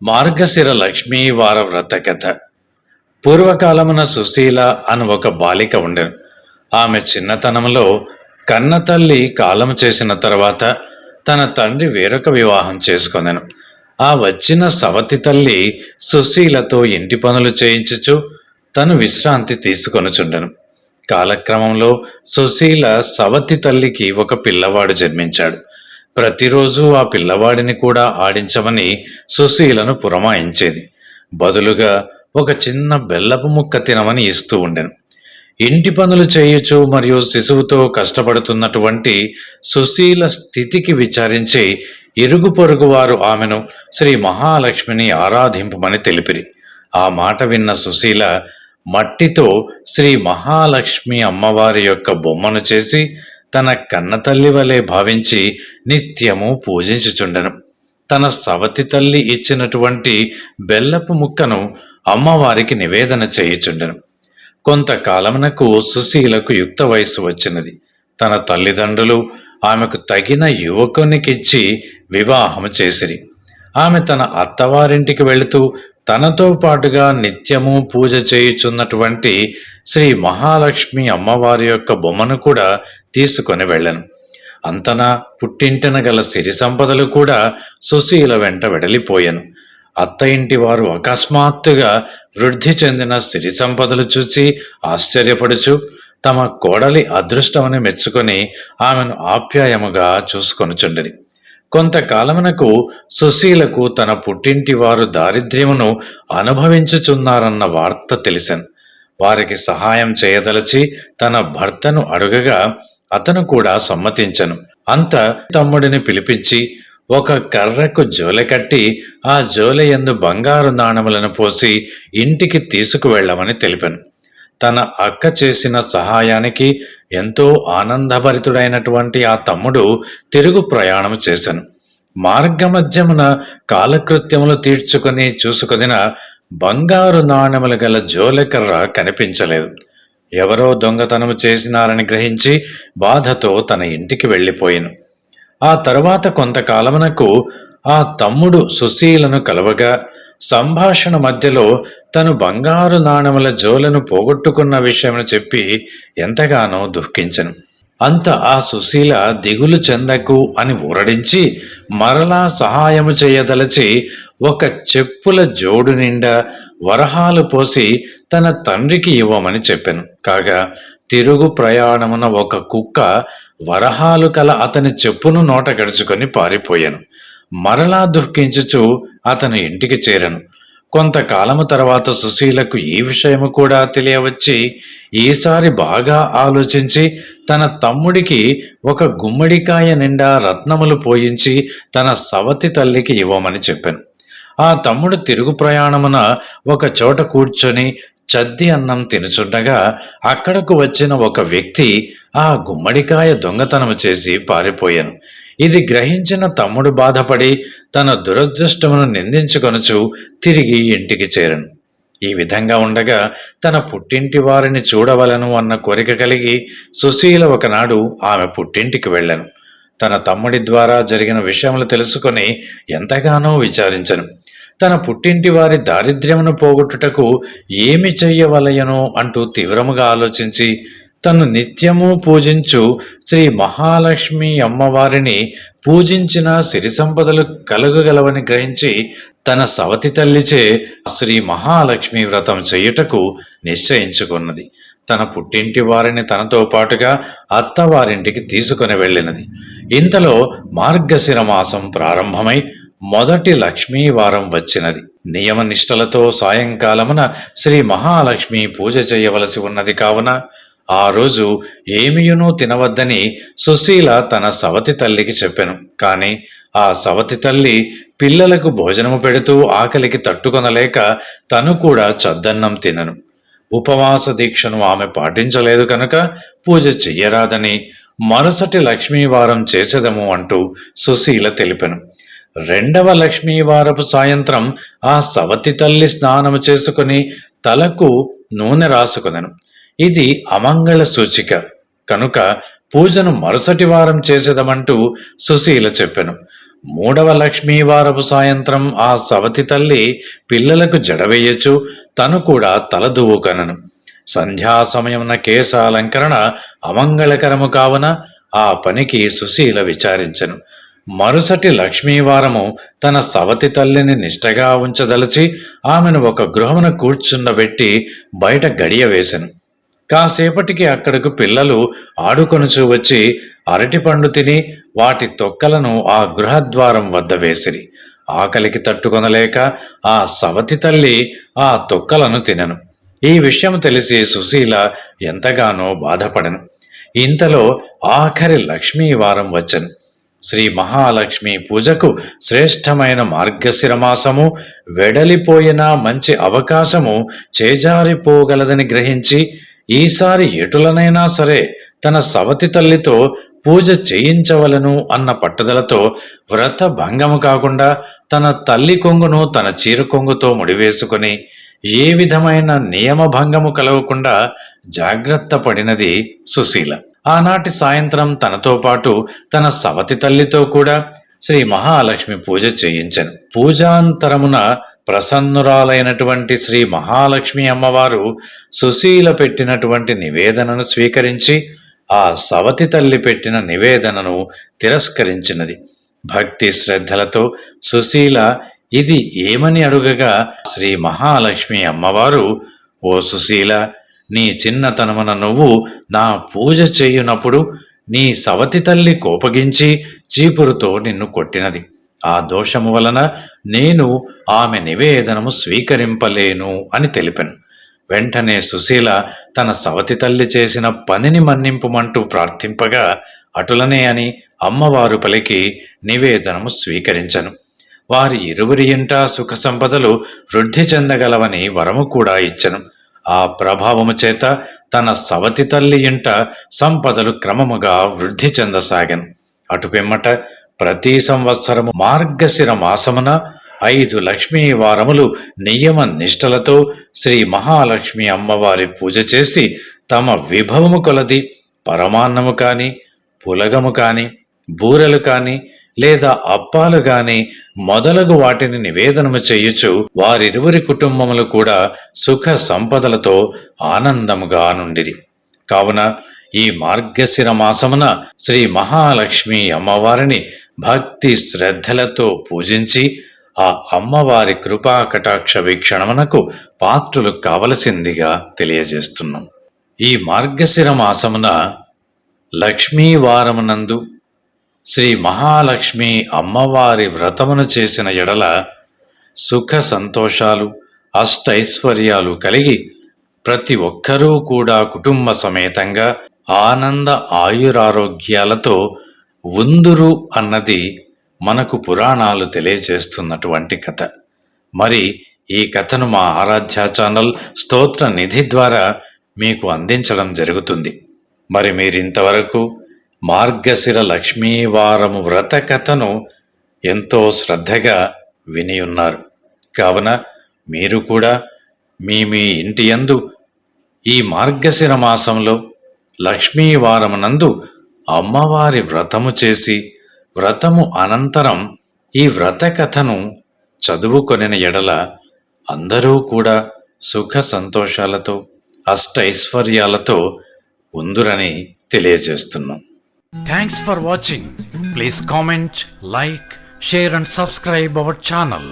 మార్గశిర లక్ష్మీ వార వ్రత కథ. పూర్వకాలమున సుశీల అను ఒక బాలిక ఉండెను. ఆమె చిన్నతనంలో కన్నతల్లి కాలము చేసిన తర్వాత తన తండ్రి వేరొక వివాహం చేసుకొనెను. ఆ వచ్చిన సవతి తల్లి సుశీలతో ఇంటి పనులు చేయించుచు తను విశ్రాంతి తీసుకొనుచుండెను. కాలక్రమంలో సుశీల సవతి తల్లికి ఒక పిల్లవాడు జన్మించాడు. ప్రతిరోజు ఆ పిల్లవాడిని కూడా ఆడించమని సుశీలను పురమాయించేది. బదులుగా ఒక చిన్న బెల్లపు ముక్క తినమని ఇస్తూ ఉండెను. ఇంటి పనులు చేయుచు మరియు శిశువుతో కష్టపడుతున్నటువంటి సుశీల స్థితికి విచారించి ఇరుగు పొరుగు వారు ఆమెను శ్రీ మహాలక్ష్మిని ఆరాధింపమని తెలిపిరి. ఆ మాట విన్న సుశీల మట్టితో శ్రీ మహాలక్ష్మి అమ్మవారి యొక్క బొమ్మను చేసి తన కన్నతల్లి వలె భావించి నిత్యము పూజించుచుండెను. తన సవతి తల్లి ఇచ్చినటువంటి బెల్లపు ముక్కను అమ్మవారికి నివేదన చేయుచుండెను. కొంతకాలమునకు సుశీలకు యుక్త వయస్సు వచ్చినది. తన తల్లిదండ్రులు ఆమెకు తగిన యువకునికిచ్చి వివాహము చేసిరి. ఆమె తన అత్తవారింటికి వెళుతూ తనతో పాటుగా నిత్యము పూజ చేయుచున్నటువంటి శ్రీ మహాలక్ష్మి అమ్మవారి యొక్క బొమ్మను కూడా తీసుకొని వెళ్ళను. అంతనా పుట్టింటిన గల సిరి సంపదలు కూడా సుశీల వెంట వెడలిపోయాను. అత్త ఇంటి వారు అకస్మాత్తుగా వృద్ధి చెందిన సిరి సంపదలు చూసి ఆశ్చర్యపడుచు తమ కోడలి అదృష్టమని మెచ్చుకొని ఆమెను ఆప్యాయముగా చూసుకొనుచుండిరి. కొంతకాలమునకు సుశీలకు తన పుట్టింటి వారు దారిద్ర్యమును అనుభవించుచున్నారన్న వార్త తెలిసెను. వారికి సహాయం చేయదలచి తన భర్తను అడుగగా అతను కూడా సమ్మతించెను. అంత తమ్ముడిని పిలిపించి ఒక కర్రకు జోలె కట్టి ఆ జోలెయందు బంగారు నాణములను పోసి ఇంటికి తీసుకువెళ్ళమని తెలిపాను. తన అక్క చేసిన సహాయానికి ఎంతో ఆనందభరితుడైనటువంటి ఆ తమ్ముడు తిరుగు ప్రయాణం చేశాను. మార్గమధ్యమున కాలకృత్యములు తీర్చుకొని చూసుకొనిన బంగారు నాణెములు గల జోలెకర్ర కనిపించలేదు. ఎవరో దొంగతనము చేసినారని గ్రహించి బాధతో తన ఇంటికి వెళ్ళిపోయాను. ఆ తరువాత కొంతకాలమునకు ఆ తమ్ముడు సుశీలను కలవగా సంభాషణ మధ్యలో తను బంగారు నాణెముల జోలను పోగొట్టుకున్న విషయమును చెప్పి ఎంతగానో దుఃఖించెను. అంత ఆ సుశీల దిగులు చెందకు అని ఊరడించి మరలా సహాయము చేయదలచి ఒక చెప్పుల జోడు నిండా వరహాలు పోసి తన తండ్రికి ఇవ్వమని చెప్పాను. కాగా తిరుగు ప్రయాణమున ఒక కుక్క వరహాలు కల అతని చెప్పును నోట గడుచుకొని పారిపోయాను. మరలా దుఃఖించుచు అతను ఇంటికి చేరను. కొంతకాలము తర్వాత సుశీలకు ఈ విషయము కూడా తెలియవచ్చి ఈసారి బాగా ఆలోచించి తన తమ్ముడికి ఒక గుమ్మడికాయ నిండా రత్నములు పోయించి తన సవతి తల్లికి ఇవ్వమని చెప్పాను. ఆ తమ్ముడు తిరుగు ప్రయాణమున ఒక చోట కూర్చొని చద్ది అన్నం తినుచుండగా అక్కడకు వచ్చిన ఒక వ్యక్తి ఆ గుమ్మడికాయ దొంగతనము చేసి పారిపోయాను. ఇది గ్రహించిన తమ్ముడు బాధపడి తన దురదృష్టమును నిందించుకొనుచు తిరిగి ఇంటికి చేరను. ఈ విధంగా ఉండగా తన పుట్టింటి వారిని చూడవలను అన్న కోరిక కలిగి సుశీల ఒకనాడు ఆమె పుట్టింటికి వెళ్ళాను. తన తమ్ముడి ద్వారా జరిగిన విషయములు తెలుసుకొని ఎంతగానో విచారించను. తన పుట్టింటి వారి దారిద్ర్యమును పోగొట్టుటకు ఏమి చెయ్యవలయనో అంటూ తీవ్రముగా ఆలోచించి తను నిత్యము పూజించు శ్రీ మహాలక్ష్మి అమ్మవారిని పూజించిన సిరి సంపదలు కలుగగలవని గ్రహించి తన సవతి తల్లిచే శ్రీ మహాలక్ష్మి వ్రతం చేయుటకు నిశ్చయించుకున్నది. తన పుట్టింటి వారిని తనతో పాటుగా అత్తవారింటికి తీసుకుని వెళ్ళినది. ఇంతలో మార్గశిర మాసం ప్రారంభమై మొదటి లక్ష్మీ వారం వచ్చినది. నియమనిష్టలతో సాయంకాలమున శ్రీ మహాలక్ష్మి పూజ చేయవలసి ఉన్నది కావున ఆ రోజు ఏమియునూ తినవద్దని సుశీల తన సవతి తల్లికి చెప్పెను. కాని ఆ సవతి తల్లి పిల్లలకు భోజనము పెడుతూ ఆకలికి తట్టుకొనలేక తను కూడా చద్దన్నం తినను. ఉపవాస దీక్షను ఆమె పాటించలేదు కనుక పూజ చెయ్యరాదని మరుసటి లక్ష్మీవారం చేసేదము అంటూ సుశీల తెలిపెను. రెండవ లక్ష్మీవారపు సాయంత్రం ఆ సవతి తల్లి స్నానము చేసుకుని తలకు నూనె రాసుకొనెను. ఇది అమంగళ సూచిక కనుక పూజను మరుసటి వారం చేసేదమంటూ సుశీల చెప్పెను. మూడవ లక్ష్మీవారపు సాయంత్రం ఆ సవతి తల్లి పిల్లలకు జడవేయచ్చు, తను కూడా తలదువ్వుకొనను. సంధ్యా సమయమున కేశాలంకరణ అమంగళకరము కావున ఆ పనికి సుశీల విచారించెను. మరుసటి లక్ష్మీవారము తన సవతి తల్లిని నిష్టగా ఉంచదలచి ఆమెను ఒక గృహమున కూర్చుండబెట్టి బయట గడియ వేసెను. కాసేపటికి అక్కడకు పిల్లలు ఆడుకొనుచూ వచ్చి అరటిపండు తిని వాటి తొక్కలను ఆ గృహద్వారం వద్ద వేసిరి. ఆకలికి తట్టుకొనలేక ఆ సవతి తల్లి ఆ తొక్కలను తినెను. ఈ విషయం తెలిసి సుశీల ఎంతగానో బాధపడెను. ఇంతలో ఆఖరి లక్ష్మీవారం వచ్చెను. శ్రీ మహాలక్ష్మి పూజకు శ్రేష్టమైన మార్గశిర మాసము వెడలిపోయిన మంచి అవకాశము చేజారిపోగలదని గ్రహించి ఈసారి ఎటులనైనా సరే తన సవతి తల్లితో పూజ చేయించవలను అన్న పట్టుదలతో వ్రత భంగము కాకుండా తన తల్లి కొంగును తన చీర కొంగుతో ముడివేసుకుని ఏ విధమైన నియమ భంగము కలగకుండా జాగ్రత్త పడినది సుశీల. ఆనాటి సాయంత్రం తనతో పాటు తన సవతి తల్లితో కూడా శ్రీ మహాలక్ష్మి పూజ చేయించెను. పూజాంతరమున ప్రసన్నురాలైనటువంటి శ్రీ మహాలక్ష్మి అమ్మవారు సుశీల పెట్టినటువంటి నివేదనను స్వీకరించి ఆ సవతి తల్లి పెట్టిన నివేదనను తిరస్కరించినది. భక్తి శ్రద్ధలతో సుశీల ఇది ఏమని అడుగగా శ్రీ మహాలక్ష్మి అమ్మవారు, ఓ సుశీల, నీ చిన్నతనమున నువ్వు నా పూజ చేయునప్పుడు నీ సవతి తల్లి కోపగించి చీపురుతో నిన్ను కొట్టినది. ఆ దోషము వలన నేను ఆమె నివేదనము స్వీకరింపలేను అని తెలిపాను. వెంటనే సుశీల తన సవతి తల్లి చేసిన పనిని మన్నింపుమంటూ ప్రార్థింపగా అటులనే అని అమ్మవారు పలికి నివేదనము స్వీకరించను. వారి ఇరువురి ఇంట సుఖ సంపదలు వృద్ధి చెందగలవని వరము కూడా ఇచ్చను. ఆ ప్రభావము చేత తన సవతి తల్లి ఇంట సంపదలు క్రమముగా వృద్ధి చెందసాగను. అటు పిమ్మట ప్రతి సంవత్సరము మార్గశిర మాసమున 5 లక్ష్మీ వారములు నియమ నిష్టలతో శ్రీ మహాలక్ష్మి అమ్మవారి పూజ చేసి తమ విభవము కొలది పరమాన్నము కాని, పులగము కాని, బూరెలు కాని లేదా అప్పాలు గాని మొదలగు వాటిని నివేదనము చేయుచు వారిరువురి కుటుంబములు కూడా సుఖ సంపదలతో ఆనందముగా నుండిరి. కావున ఈ మార్గశిర మాసమున శ్రీ మహాలక్ష్మి అమ్మవారిని భక్తి శ్రద్ధలతో పూజించి ఆ అమ్మవారి కృపా కటాక్ష వీక్షణమునకు పాత్రులు కావలసిందిగా తెలియజేస్తున్నాం. ఈ మార్గశిర మాసమున లక్ష్మీవారమునందు శ్రీ మహాలక్ష్మి అమ్మవారి వ్రతమును చేసిన ఎడల సుఖ సంతోషాలు అష్టైశ్వర్యాలు కలిగి ప్రతి ఒక్కరూ కూడా కుటుంబ సమేతంగా ఆనంద ఆయురారోగ్యాలతో ఉందురు అన్నది మనకు పురాణాలు తెలియజేస్తున్నటువంటి కథ. మరి ఈ కథను మా ఆరాధ్య ఛానల్ స్తోత్ర నిధి ద్వారా మీకు అందించడం జరుగుతుంది. మరి మీరింతవరకు మార్గశిర లక్ష్మీవారము వ్రత కథను ఎంతో శ్రద్ధగా విని ఉన్నారు. కావున మీరు కూడా మీ ఇంటి యందు ఈ మార్గశిర మాసంలో లక్ష్మీవారమునందు అమ్మవారి వ్రతము చేసి వ్రతము అనంతరం ఈ వ్రత కథను చదువుకొనిన ఎడల అందరూ కూడా సుఖ సంతోషాలతో అష్టైశ్వర్యాలతో ఉందురని తెలియజేస్తున్నాం. Thanks for watching. Please comment, like, share and subscribe our channel.